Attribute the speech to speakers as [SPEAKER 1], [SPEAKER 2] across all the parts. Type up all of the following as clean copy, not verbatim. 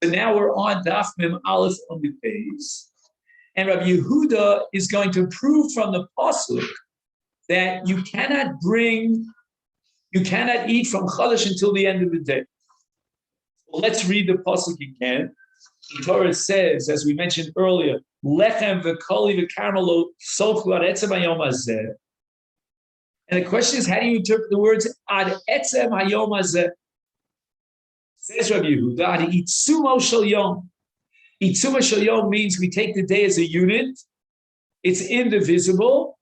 [SPEAKER 1] So now we're on Daf Mem Aleph Amud Beis, and Rabbi Yehuda is going to prove from the pasuk that you cannot eat from Chadash until the end of the day. Well, let's read the pasuk again. The Torah says, as we mentioned earlier, Lechem v'koli v'karmelo sofu ad etzem hayom hazeh. And the question is, how do you interpret the words ad etzem hayom hazeh? Says Rabbi Yehuda, ad itzumo shel yom. Itzumo shel yom means we take the day as a unit. It's indivisible.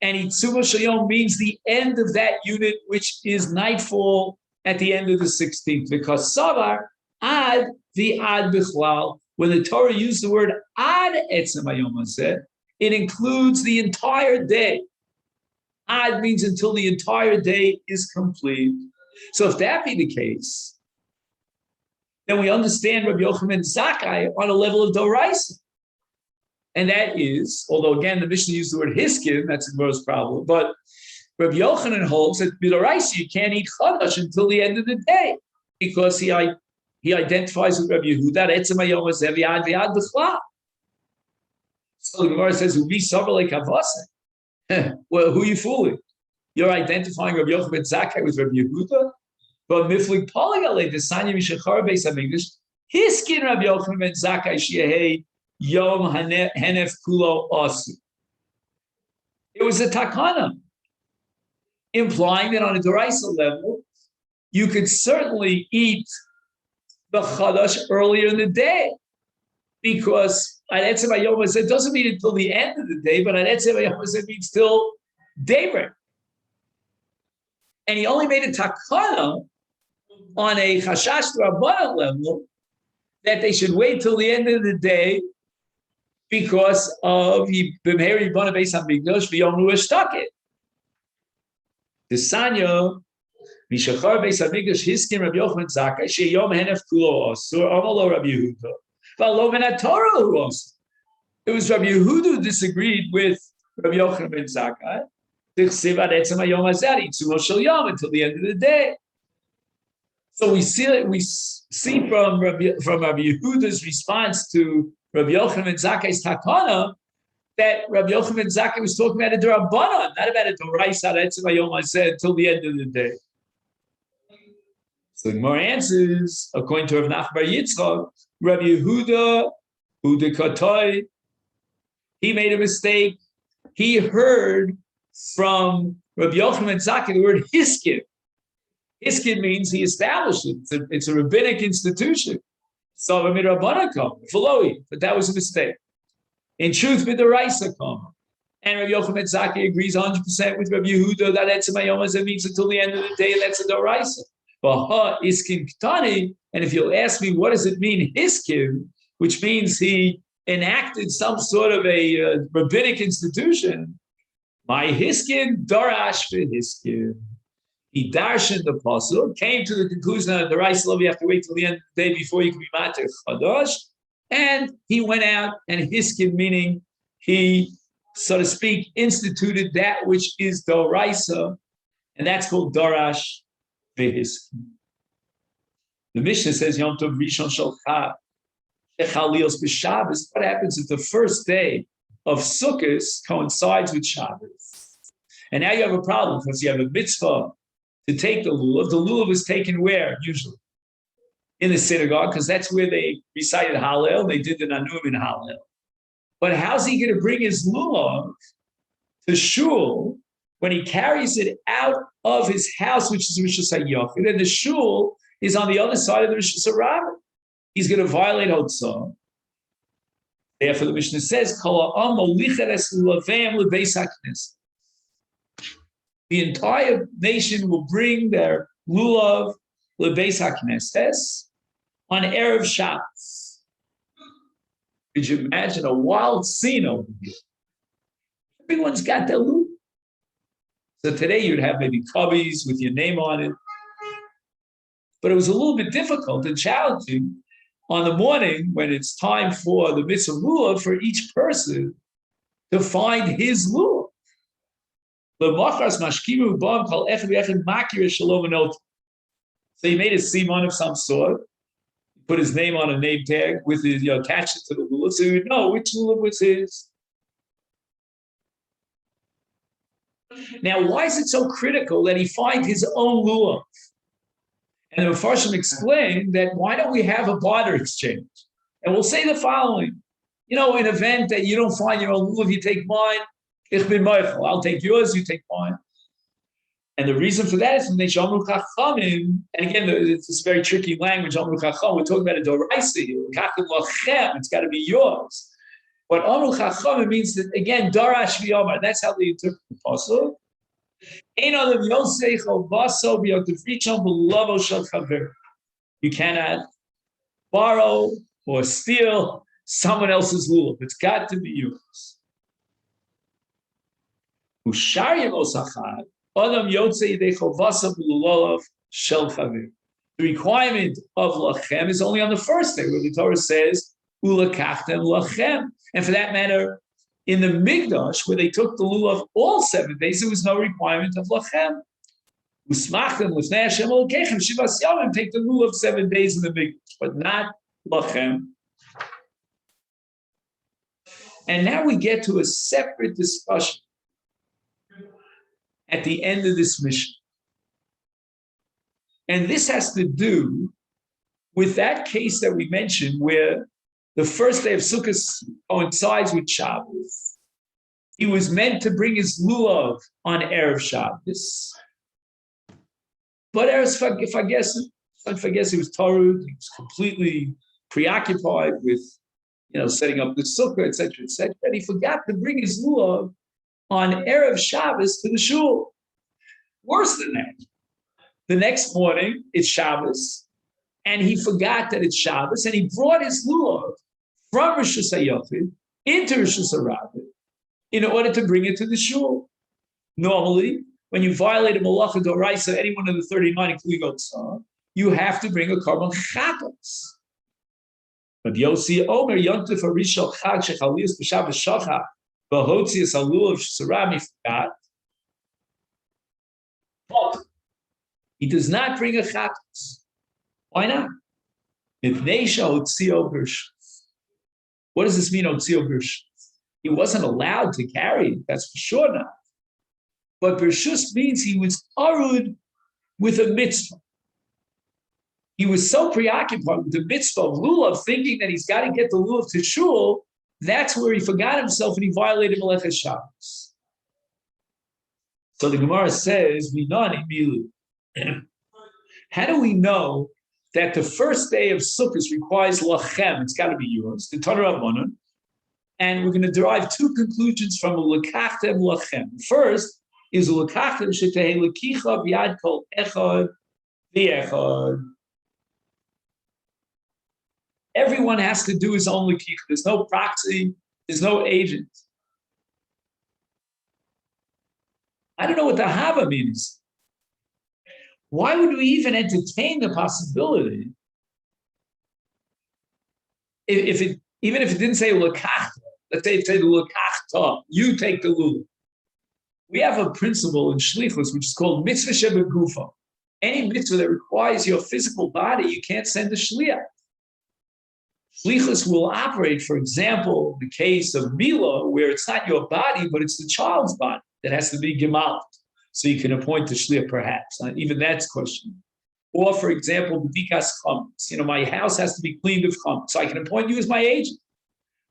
[SPEAKER 1] And itzumo shel yom means the end of that unit, which is nightfall at the end of the 16th. Because savar, ad the ad bichlal, when the Torah used the word ad etzem hayom hazeh, it includes the entire day. Ad means until the entire day is complete. So if that be the case, then we understand Rabbi Yochanan Zakkai on a level of Doraisa. And that is, although again the Mishnah used the word hiskin, that's the most problem, but Rabbi Yochanan holds that Doraisa you can't eat Chadash until the end of the day, because he identifies with Rabbi Yehuda, Etzem hayom hazeh v'ad v'ad b'chlal. So the Gemara says, "Ubi savar lekavase." Well, who are you fooling? You're identifying Rabbi Yochanan Zakkai with Rabbi Yehuda? But miflik poligale desanya mishachar beis hamikdash hiskin Rabbi Yochanan ben Zakkai sheyehei yom henef kulo asu. It was a takana, implying that on a Doraisa level, you could certainly eat the Chadash earlier in the day, because at etzem hayom hazeh doesn't mean until the end of the day, but at etzem hayom hazeh means till daybreak. And he only made a takana on a chashash rabbanan level that they should wait till the end of the day because of b'meheri b'ana beis hamikdash v'yomru eshtaket. The Sanya mishachar beis hamikdash hiskin Rabbi Yochanan Zakkai sheyom henef kulo asur amalo Rabbi Yehuda v'alo min haTorah hu asur. It was Rabbi Yehuda who disagreed with Rabbi Yochanan ben Zakkai. Until the end of the day. So we see from Rabbi Yehuda's response to Rabbi Yochanan ben Zakkai's takana that Rabbi Yochanan ben Zakkai was talking about a d'Rabbanan, not about a d'Oraisa etzem hayom hazeh until the end of the day. So the Gemara answers, according to Rav Nachman bar Yitzchak, Rabbi Yehuda, Udekatoi, he made a mistake. He heard from Rabbi Yochanan ben Zakkai the word hiskin. Hiskin means he established it. It's a rabbinic institution. So but that was a mistake. In truth, mid'oraisa come. And Rabbi Yochanan ben Zakkai agrees 100% with Rabbi Yehuda that etzem hayom hazeh means until the end of the day, and that's a d'oraisa. But hiskin ktani, and if you'll ask me what does it mean hiskin, which means he enacted some sort of a rabbinic institution, my hiskin darash hiskin. He darshan the pasuk, came to the conclusion that the rice love you have to wait till the end of the day before you can be mater chadash, and he went out and hiskin, meaning he, so to speak, instituted that which is doraisa, and that's called darash v'hiskin. The Mishnah says Yom Tov Rishon Shalcha Echalils b'Shabbos. What happens if the first day of Sukkah coincides with Shabbos? And now you have a problem because you have a mitzvah to take the lulav. The lulav is taken where? Usually in the synagogue, because that's where they recited Hallel. They did the Nanum in Hallel. But how's he going to bring his lulav to shul when he carries it out of his house, which is Rishus HaYachid, and the shul is on the other side of the Rishus HaRabba? He's going to violate Hotzah. Therefore, the Mishnah says, the entire nation will bring their lulav lebeis hakneses on Erev Shabbos. Could you imagine a wild scene over here? Everyone's got their lulav. So today you'd have maybe cubbies with your name on it. But it was a little bit difficult and challenging on the morning when it's time for the mitzvah lulav for each person to find his lulav. So he made a siman of some sort. put his name on a name tag with his, attached it to the lulav, so he would know which lulav was his. Now, why is it so critical that he find his own lulav? And the Mepharshim explained that why don't we have a barter exchange? And we'll say the following: an event that you don't find your own lulav, you take mine. Ich bin Michael. I'll take yours, you take mine. And the reason for that is when they Amru Chachamim, and again, it's this very tricky language, Amru Chacham, we're talking about a Doraisi, it's got to be yours. But Amru Chachamim means that, again, Darash V'Yomar, that's how they interpret the Pasuk. You cannot borrow or steal someone else's lulav. It's got to be yours. The requirement of lachem is only on the first day, where the Torah says ulakachtem lachem. And for that matter, in the Mikdash, where they took the lulav all 7 days, there was no requirement of lachem. Usmachtem lifnei Hashem Elokechem shivas yamim, take the lulav 7 days in the Mikdash, but not lachem. And now we get to a separate discussion at the end of this mission. And this has to do with that case that we mentioned where the first day of Sukkah coincides with Shabbos. He was meant to bring his lulav on Erev Shabbos. But if I guess he was Torah, he was completely preoccupied with setting up the Sukkah, etc., etc., and he forgot to bring his lulav on Erev Shabbos to the shul. Worse than that, the next morning it's Shabbos, and he forgot that it's Shabbos, and he brought his lulav from Rosh Hashanah into Rosh Hashanah in order to bring it to the shul. Normally, when you violate a malacha d'oraisa, any one of the 39, including Otzah, you have to bring a korban chatas. But Yossi Omer Yontif Arishal Chag Shechalius B'Shabbos Shachar B'Hotzias Alulav Shesarami forgot. But he does not bring a chatas. Why not? What does this mean, Otzio Bershus? He wasn't allowed to carry it, that's for sure not. But Bershus means he was arud with a mitzvah. He was so preoccupied with the mitzvah of lulav, thinking that he's got to get the lulav to shul, that's where he forgot himself and he violated Melechas Shabbos. So the Gemara says, how do we know that the first day of Sukkot requires lachem? It's got to be yours, the Torah Rabbanan. And we're going to derive 2 conclusions from lekachtem lachem. First is lekachtem shetehei lekicha b'yad kol echad v'echad. Everyone has to do his own lekicha. There's no proxy. There's no agent. I don't know what the hava means. Why would we even entertain the possibility even if it didn't say lekachta? Let's say it said lekachta, you take the lulav. We have a principle in shlichus which is called mitzvah shebegufa. Any mitzvah that requires your physical body, you can't send a shliach. Shlichus will operate, for example, the case of Mila, where it's not your body, but it's the child's body that has to be gemalt. So you can appoint a shliach, perhaps. Even that's questionable. Or, for example, b'dikas chametz. My house has to be cleaned of chametz, so I can appoint you as my agent.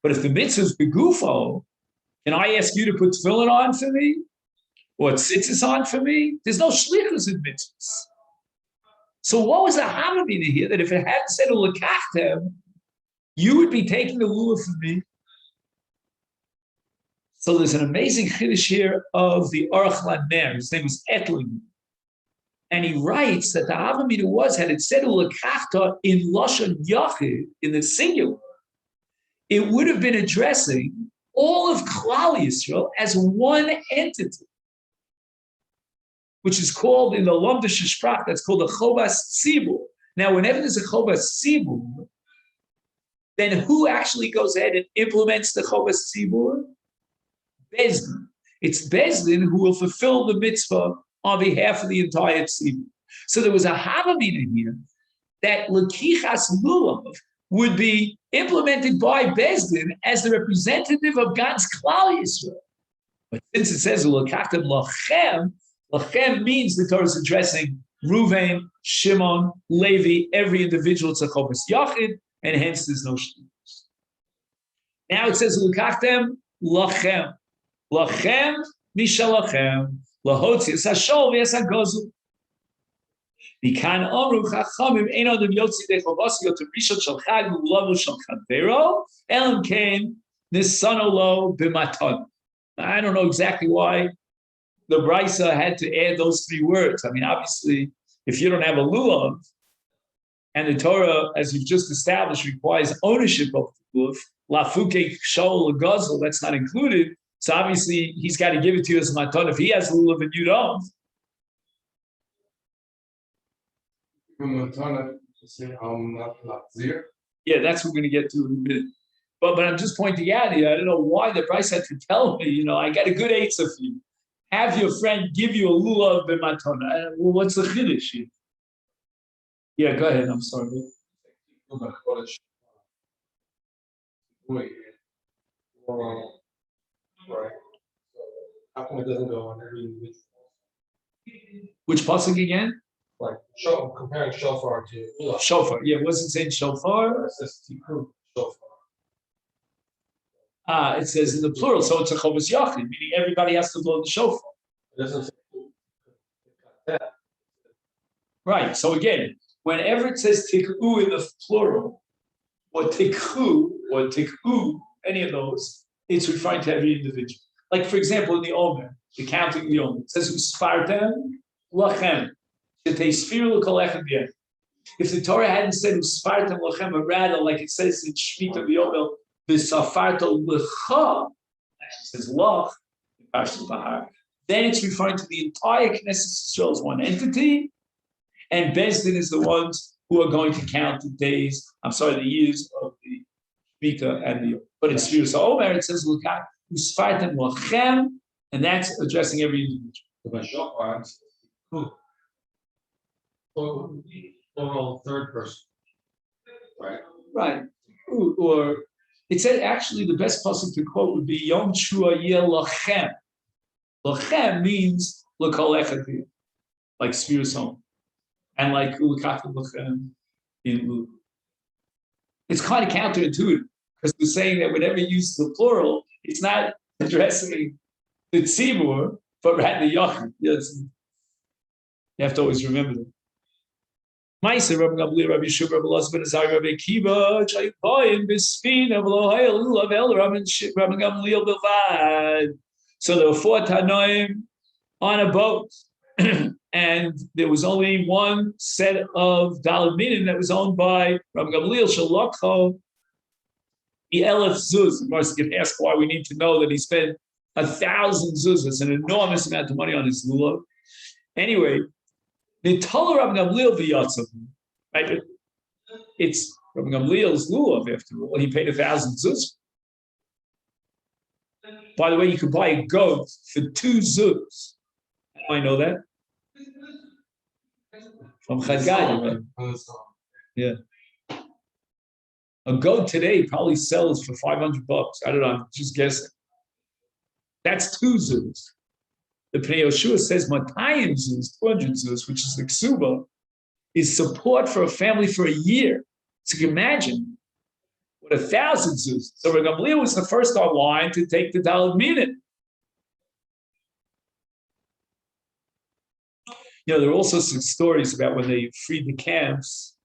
[SPEAKER 1] But if the mitzvah is begufo, can I ask you to put tefillin on for me? Or tzitzis on for me? There's no shlichus in mitzvahs. So what was the havamina here that if it hadn't said ulekachtem, you would be taking the lulav from me? So there's an amazing chiddush here of the Aruch Ladner. His name is Etling. And he writes that the havamina was, had it said ulekachta in lashon yachid, in the singular, it would have been addressing all of Klal Yisrael as one entity, which is called in the Lomdish Sprach, that's called a Chovas Tzibur. Now, whenever there's a Chovas Tzibur, then who actually goes ahead and implements the Chovas Tzibur? Bezdin. It's Bezdin who will fulfill the mitzvah on behalf of the entire Tzibur. So there was a havamina here that Lakichas Lulav would be implemented by Bezdin as the representative of God's Klal Yisrael. But since it says Lakachtem Lachem, Lachem means the Torah is addressing Ruvain, Shimon, Levi, every individual. It's a Chobas Yachid, and hence there's no Shlimus. Now it says Lakachtem Lachem. Lachem Mishalachem. Lahotzi es hashol v'es hagozu. Mikan omru chachamim ein adam yotzi dechavasi yoter rishon shel chag v'ulavu shel chavero elam kein nisano lo b'matan. I don't know exactly why the Brisa had to add those three words. I mean, obviously, if you don't have a lulav, and the Torah, as you've just established, requires ownership of the lulav, lafuke shol l'gazel, that's not included. So obviously, he's got to give it to you as a matan if he has lulav and you don't. Yeah, that's what we're going to get to in a minute. But I'm just pointing out here, I don't know why the Bryce had to tell me, I got a good eighth of you. Have your friend give you a lulav b'matana. Well, what's the chiddush here? Yeah, go ahead. I'm sorry.
[SPEAKER 2] Right. How come it doesn't go on every individual?
[SPEAKER 1] Which pasuk again?
[SPEAKER 2] Like comparing shofar to lulav.
[SPEAKER 1] Shofar. Yeah, wasn't saying shofar.
[SPEAKER 2] It says tikkun shofar.
[SPEAKER 1] It says in the plural, so it's a chovas yachid, meaning everybody has to blow the shofar.
[SPEAKER 2] It doesn't say that.
[SPEAKER 1] Right. So again, whenever it says tikku in the plural, or tikhu, or tikku, any of those, it's referring to every individual. Like, for example, in the Omer, the counting of the Omer, it says, Uspartem lachem, shetei sfiru l'kolechem b'yed. If the Torah hadn't said Uspartem lachem, but rather, like it says in Shmita v'Yovel, v'safarto l'cha, actually says lach, then it's referring to the entire Knesset Yisrael as one entity, and Bezdin is the ones who are going to count the days, the years of the Shmita and the Yom. But in Sfiras HaOmer, it says, Usfartem lachem, and that's addressing every individual.
[SPEAKER 2] Plural third person. Right.
[SPEAKER 1] Right. Or it said actually the best pasuk to quote would be Yom Shua Yeh Lachem. Lachem means L'kol echad, like Sfiras HaOmer, and like Ulakachtem Lachem in Luke. It's kind of counterintuitive because we're saying that whenever you use the plural, it's not addressing the tzibur, but rather the yachid. Yes. You have to always remember that. Ma'aser Rabbi Gamliel, Rabbi Yeshua, Rabbi Elazar ben Azariah, Rabbi Akiva, Chayipayim, Bespina, V'lo Hayel, Lulav El, Rabbi Gamliel Bevad. So there were 4 Tanoim on a boat, and there was only one set of Daled Minim that was owned by Rabbi Gamliel Shalokho, the Elef Zuz. Of course, you can ask why we need to know that he spent 1,000 zuzas, an enormous amount of money on his lulav. Anyway, the Torah Rabbi Gamliel v'yatzav, right? It's Rabbi Gamliel's lulav after all. He paid 1,000 zuz. By the way, you could buy a goat for 2 zuz. How do I know that? From Chagai, right? Yeah. A goat today probably sells for $500. I don't know. I'm just guessing. That's 2 zuz. The Pnei Yoshua says Matayim zuz, 200 zuz, which is the ksuba, is support for a family for a year. So you can imagine what 1,000 zuz. So Rabbi Gamliel was the first online to take the Daled Minim. There are also some stories about when they freed the camps,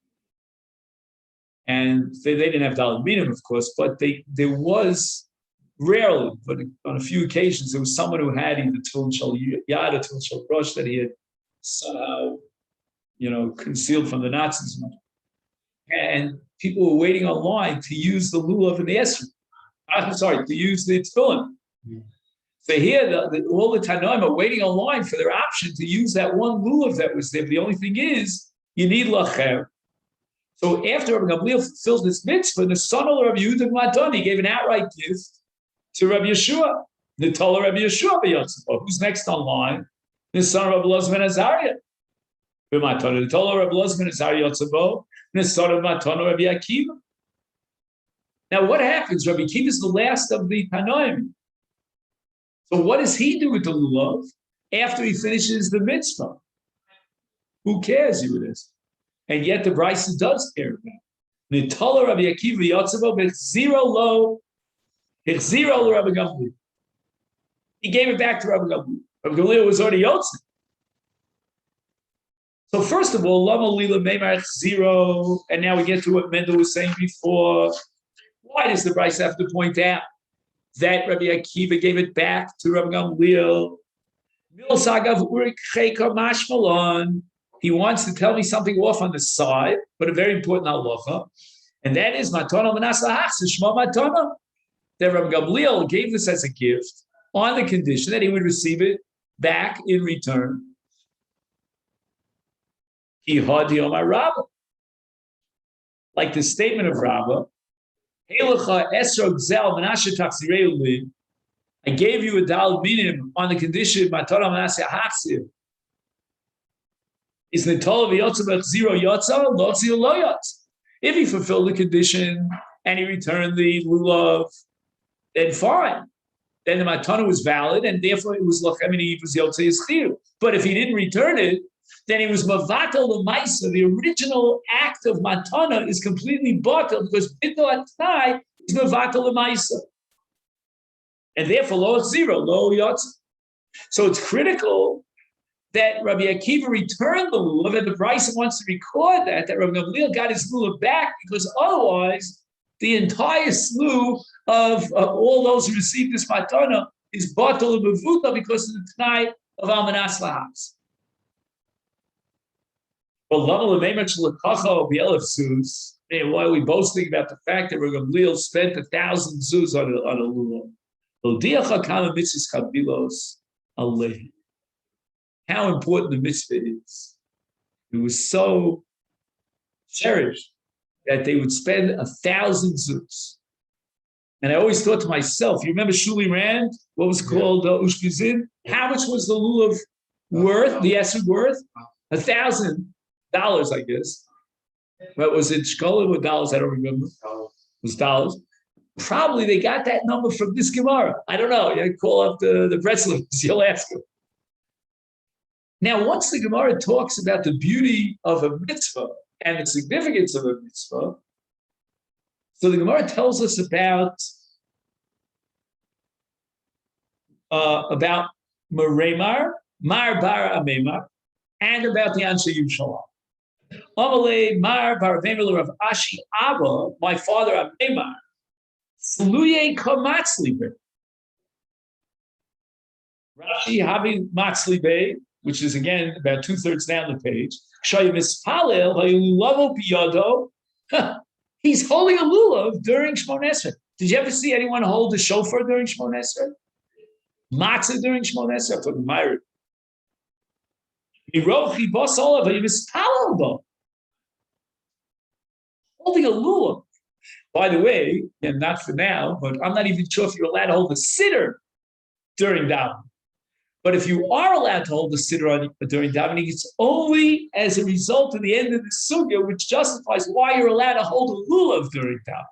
[SPEAKER 1] and they didn't have Daled Minim, of course, but there was rarely, but on a few occasions, there was someone who had either Tefillin Shel Yad or Tefillin Shel Rosh that he had somehow, concealed from the Nazis. And people were waiting online to use the lulav and the esrog. I'm sorry, to use the tefillin. So here, all the Tanoim are waiting online for their option to use that one lulav that was there. But the only thing is, you need lachem. So after Rabbi Gamliel fulfilled this mitzvah, the son of Rabbi Yehuda Madoni gave an outright gift to Rabbi Yeshua, the Tola Rabbi Yeshua b'Yotzebo. Who's next online? The son of Rabbi Elazar ben Azariah. The Tola Rabbi Elazar ben Azariah Yotzebo, Rabbi Akiva. Now, what happens? Rabbi Akiva is the last of the Tanoim. So what does he do with the lulav after he finishes the mitzvah? Who cares who it is? And yet the Brisa does care about it. Nitala Rabbi Akiva Yotzavo b'chziro lo Rabbi Gamliel. He gave it back to Rabbi Gamliel. Rabbi Gamliel was already Yotze. So first of all, Lama Lila Meimar Chziro, and now we get to what Mendel was saying before. Why does the Brisa have to point out that Rabbi Akiva gave it back to Rabbi Gamliel? He wants to tell me something off on the side, but a very important halacha, and that is matana manas lahachs shma matana. That Rabbi Gamliel gave this as a gift on the condition that he would receive it back in return. Like the statement of Rabbah, I gave you a dal minim on the condition matana manas lahachs. Is Nitol v'yotza zero yotza, lotzi lo yotza. If he fulfilled the condition and he returned the lulav, then fine. Then the matana was valid, and therefore it was lachem and he was yotza yischir. But if he didn't return it, then he was mavatal l'maisa. The original act of matana is completely batal because bittul atnai is mavatal l'maisa, and therefore lo zero, lo yotza. So it's critical that Rabbi Akiva returned the lulav, and the Brisa wants to record that Rabbi Gamliel got his lulav back, because otherwise the entire slew of all those who received this matana is batal and because of the t'nai of almanas lahas. Well, why are we boasting about the fact that Rabbi Gamliel spent 1,000 zuz on a lulav? How important the mitzvah is. It was so cherished that they would spend 1,000 zuz. And I always thought to myself, you remember Shuli Rand, what was called Ushpizin? How much was the lulav worth, the esrog worth? $1,000, I guess. But was it shkolim or dollars? I don't remember. It was dollars. Probably they got that number from this Gemara. I don't know. You call up the Bretzlers, you'll ask them. Now, once the Gemara talks about the beauty of a mitzvah and the significance of a mitzvah, so the Gemara tells us about Meremar, Mar Bar Amemar, and about the Anshe Yushalam. Amalei Mar Bar Amemar of Ashi Abba, my father Amemar, Sluye Kamatzlibe. Rashi Havi Matzlibe, which is again about 2/3 down the page. He's holding a lulav during Shmon Esrei. Did you ever see anyone hold a shofar during Shmon Esrei? Matzah during Shmon Esrei? I'm talking Myrick. Holding a lulav. By the way, and not for now, but I'm not even sure if you're allowed to hold a sitter during davening. But if you are allowed to hold the siddur during davening, it's only as a result of the end of the sugya, which justifies why you're allowed to hold a lulav during davening.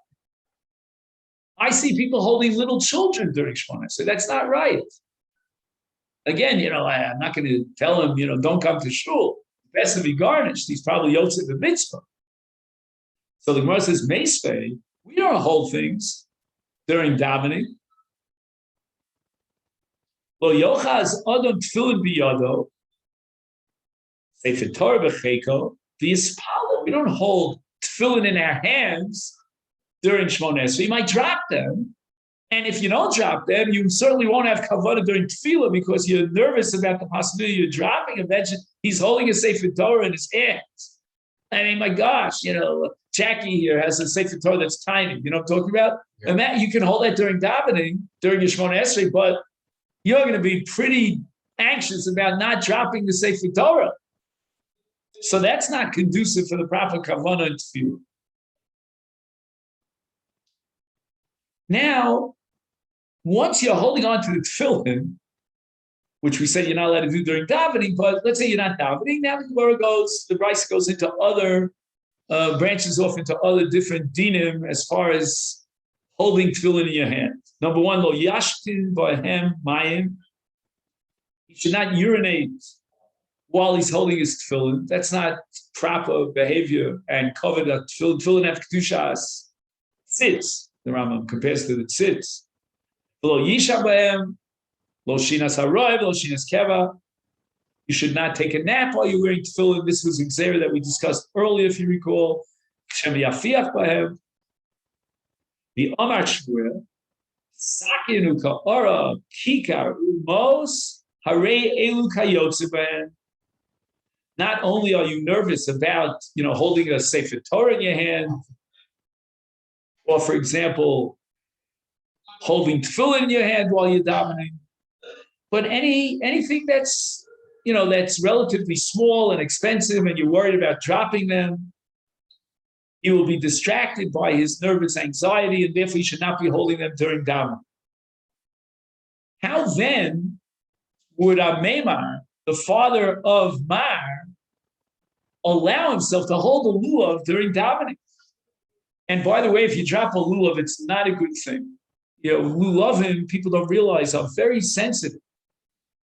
[SPEAKER 1] I see people holding little children during Shmona, so that's not right. Again, I'm not going to tell him, don't come to shul. Best to be garnished. He's probably Yosef the mitzvah. So the Gemara says, Meisvei, we don't hold things during davening. Well, Yochaz Adam Tefillin biyado, Sefer Torah b'cheiko, the Yispalo. We don't hold tefillin in our hands during Shmona Esrei. You might drop them, and if you don't drop them, you certainly won't have kavanah during tefillah because you're nervous about the possibility you're dropping. Imagine he's holding a Sefer Torah in his hands. I mean, my gosh, Jackie here has a Sefer Torah that's tiny. You know what I'm talking about? Yeah. And that you can hold that during davening, during your Shmona Esrei, but you're going to be pretty anxious about not dropping the Sefer Torah. So that's not conducive for the proper kavanah and tefillah. Now, once you're holding on to the tefillin, which we said you're not allowed to do during davening, but let's say you're not davening, now the Brisa goes into other branches off into other different dinim as far as holding tefillin in your hand. Number one, lo yashtin b'hem mayim. He should not urinate while he's holding his tefillin. That's not proper behavior and covered that tefillin. Tefillin have kedushas tzitz. The Rambam compares to the tzitz. Lo yisha b'hem, lo shinas haroiv, lo shinas keva. You should not take a nap while you're wearing tefillin. This was exer that we discussed earlier, if you recall. Shem yafiach b'hem. The Amar Shmuel, Sakinu ka'ora kikar umos harei elu kayotze b'hem. Not only are you nervous about, holding a Sefer Torah in your hand, or for example, holding tefillin in your hand while you're davening, but anything that's relatively small and expensive, and you're worried about dropping them, you will be distracted by his nervous anxiety, and therefore you should not be holding them during davening. How then would Amemar, the father of Mar, allow himself to hold a lulav during davening? And by the way, if you drop a lulav, it's not a good thing. Lulavim, people don't realize, are very sensitive.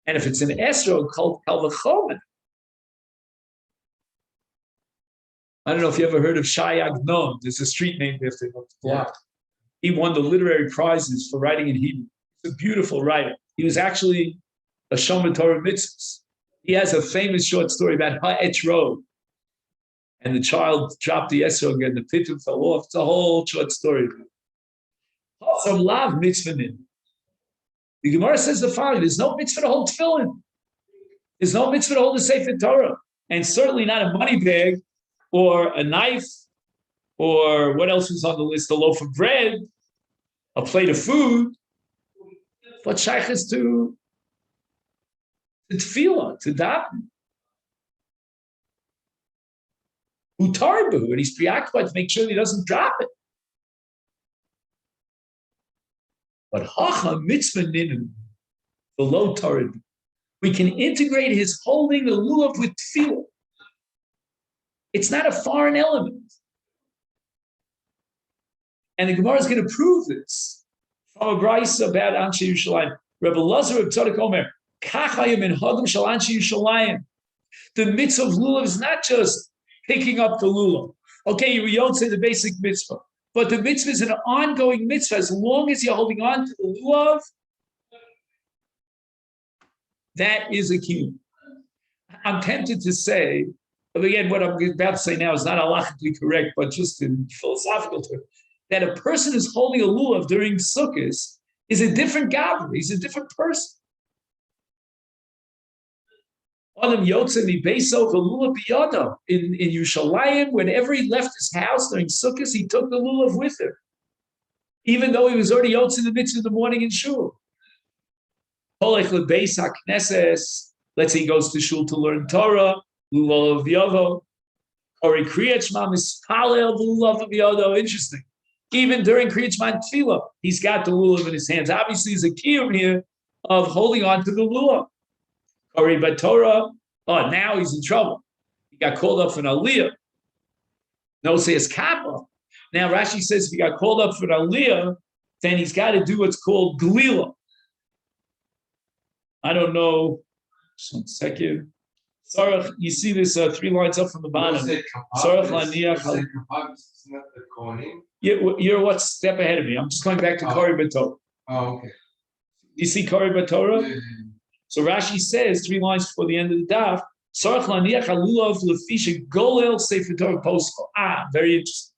[SPEAKER 1] And if it's an esrog called kalvachomen, I don't know if you ever heard of Shai Agnon. There's a street named after him. Yeah. He won the literary prizes for writing in Hebrew. He's a beautiful writer. He was actually a Shomer Torah mitzvahs. He has a famous short story about Ha'etz Road. And the child dropped the esrog and the pitum fell off. It's a whole short story. Some lav mitzvah. The Gemara says the following: there's no mitzvah to hold tefillin. There's no mitzvah to hold a Sefer Torah. And certainly not a money bag or a knife or what else was on the list? A loaf of bread, a plate of food. But shaykhs to tefillah, to daven. Utarbu, and he's preoccupied to make sure that he doesn't drop it. But hacha mitzvah ninu, below tarid, we can integrate his holding the lulav with tefillah. It's not a foreign element. And the Gemara is going to prove this from a brayso about Anshe Yerushalayim. Rebbe Lazar of Tzadok Omer, kachayim in hagim shel Anshe Yerushalayim. The mitzvah of lulav is not just picking up the lulav. Okay, you don't say the basic mitzvah, but the mitzvah is an ongoing mitzvah. As long as you're holding on to the lulav, that is a key. I'm tempted to say, but again, what I'm about to say now is not halachically correct, but just in philosophical terms, that a person who's holding a lulav during Sukkot is a different gabber. He's a different person. Adam Yotzei Beisov lulav biyado. In Yerushalayim, whenever he left his house during Sukkot, he took the lulav with him, even though he was already Yotzei in the midst of the morning in shul. Let's say he goes to shul to learn Torah, lulav biyado, or he kriyat shema mispalel lulav biyado. Interesting. Even during kriyat shema tefillah, he's got the lulav in his hands. Obviously, there's a kiyum here of holding on to the lulav. But Torah, now he's in trouble. He got called up for an aliyah. No, says kappa. Now Rashi says if he got called up for an aliyah, then he's got to do what's called glila. I don't know. Just 1 second. Sarach, you see this 3 lines up from the bottom. Sarach laniach. You're what step ahead of me. I'm just going back to Kari B'Torah.
[SPEAKER 2] Oh, okay.
[SPEAKER 1] You see Kari B'Torah? Yeah. So Rashi says 3 lines before the end of the daf, Sarach laniach halulav lefisha golel sefer Torah poscho. Very interesting.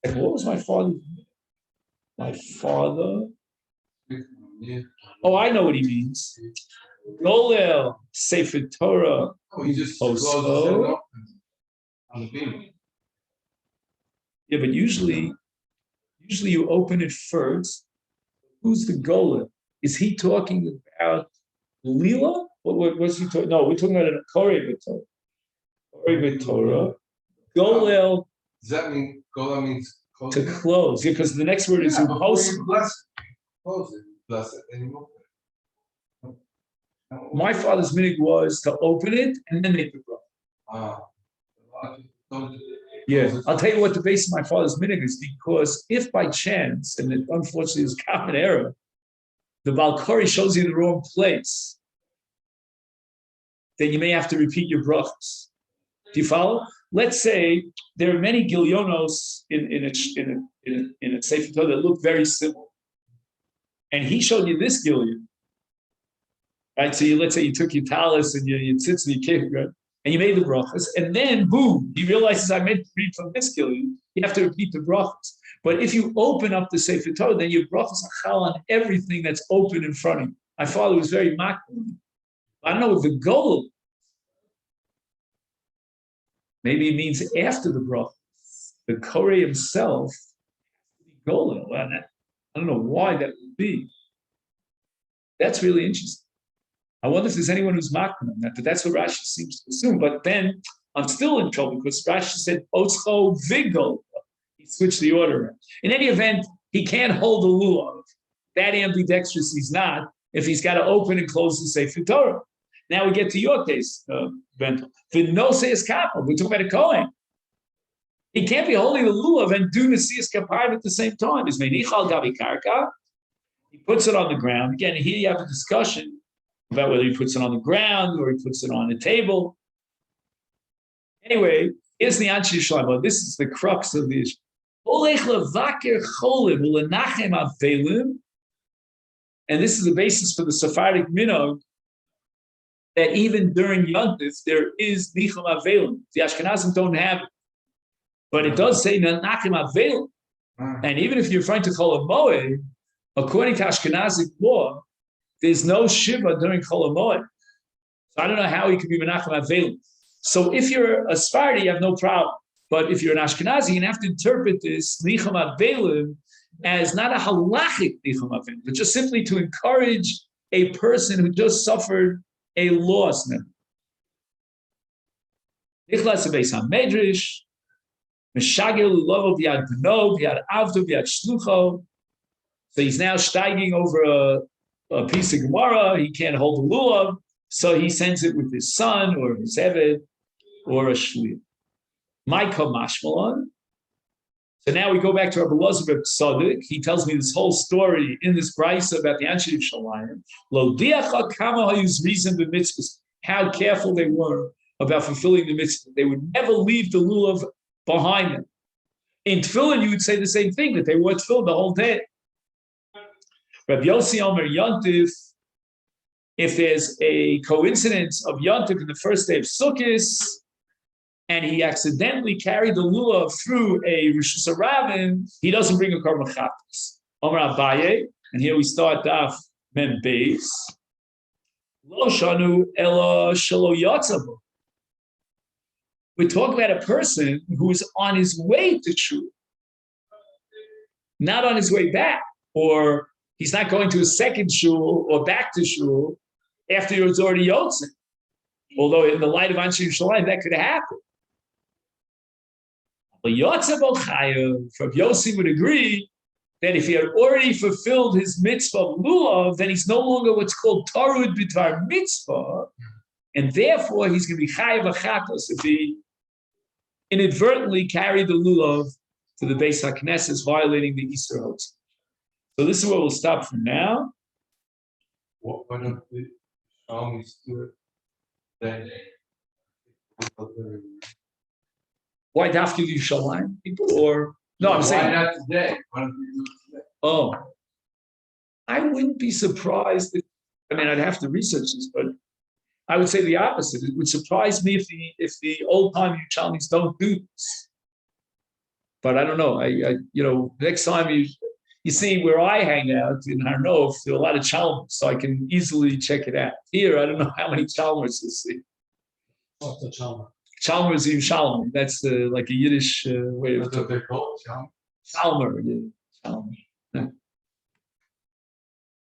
[SPEAKER 1] And what was my father? My father? Oh, I know what he means. Golel sefer Torah poscho. Yeah, but usually you open it first. Who's the golel? Is he talking about Lila? What was he talking? No, we're talking about a Korei B'Torah. Korei B'Torah. Golel.
[SPEAKER 2] Does that mean Golel means close?
[SPEAKER 1] To close? Yeah, because the next word is post.
[SPEAKER 2] Close it. Bless it. And you open it.
[SPEAKER 1] My father's minhag was to open it and then make the bracha. Yeah, I'll tell you what the base of my father's minhag is, because if by chance, and it unfortunately is a common error, the Balkari shows you the wrong place, then you may have to repeat your brachas. Do you follow? Let's say there are many gilyonos in a Sefer Torah that look very similar, and he showed you this gilyon, right? So let's say you took your talis and your tzitz and your kikra, and you made the brachas, and then boom, he realizes I meant to read from this gilyon. You have to repeat the brachas. But if you open up the Sefer Torah, then your brachas are chal on everything that's open in front of you. My father was very makbul. I don't know what the goal. Maybe it means after the brachas. The Koreh himself, golden. I don't know why that would be. That's really interesting. I wonder if there's anyone who's mocking on that, but that's what Rashi seems to assume. But then I'm still in trouble because Rashi said, Otzcho Vigol. He switched the order around. In any event, he can't hold the lulav. That ambidextrous he's not, if he's got to open and close the Sefer Torah. Now we get to your case, Bento. The Noses Kappa, we're talking about a Kohen. He can't be holding the lulav and do Nesias Kappa at the same time. He's Menichal Gavi Karka. He puts it on the ground. Again, here you have a discussion about whether he puts it on the ground or he puts it on the table. Anyway, here's the Anshe Shlomo. This is the crux of the issue. And this is the basis for the Sephardic minhag that even during Yontif there is Nicham Avelim. The Ashkenazim don't have it, but it does say Nachim Avelim. And even if you're referring to Chol HaMoed, according to Ashkenazic law, there's no Shiva during Chol HaMoed. So I don't know how he could be Menachem Avelim. So if you're a Sephardi, you have no problem. But if you're an Ashkenazi, you have to interpret this Nicham Avelim as not a halachic Nicham Avelim, but just simply to encourage a person who just suffered a loss. Nichlas Beis HaMedrash, Meshagel Lulav V'yad Bno, V'yad Avdo, V'yad Shlucho. So he's now steiging over a piece of Gemara. He can't hold the lulav, so he sends it with his son or his Eved or a Shliach. Maika Mashmalon. So now we go back to Rabbi Elazar Tzaddik. He tells me this whole story in this brisa about the Anshe Shalayim. Lo diacha kama hayuz reason the mitzvahs. How careful they were about fulfilling the mitzvah. They would never leave the lulav behind them. In Tefillin, you would say the same thing, that they wore Tefillin the whole day. Rabbi Yossi Omer Yontif, if there's a coincidence of Yontif in the first day of Sukkot, and he accidentally carried the lulav through a Rishus Harabim, he doesn't bring a korban chatas. Omer Abaye, and here we start Daf Mem Beis. Lo shanu ela shelo yatzav. We're talking about a person who is on his way to Tshuva, not on his way back, or he's not going to a second shul or back to shul after it's already yotzei. Although in the light of Anshe Yerushalayim, that could happen. But Yotze Chayav, from Yossi would agree that if he had already fulfilled his mitzvah of lulav, then he's no longer what's called Tarud B'dvar mitzvah, and therefore he's going to be Chayav Achatos if he inadvertently carried the lulav to the Beis HaKnesses, violating the Easter Hotz. So this is where we'll stop for now.
[SPEAKER 2] Why don't the Yomis do it then?
[SPEAKER 1] Why Dafka Yerushalayim people, or no? I'm saying
[SPEAKER 2] why not today? Why don't we do it today?
[SPEAKER 1] Oh, I wouldn't be surprised. I'd have to research this, but I would say the opposite. It would surprise me if the old time Yerushalmis don't do this. But I don't know. I next time you see where I hang out in Harnof, there are a lot of Chalmers, so I can easily check it out. Here, I don't know how many Chalmers you'll see.
[SPEAKER 2] What's the Chalmers?
[SPEAKER 1] Chalmers Yerushalmi. That's like a Yiddish way of
[SPEAKER 2] That's what they're called, Chalmers.
[SPEAKER 1] Chalmer. Yeah, Chalmer.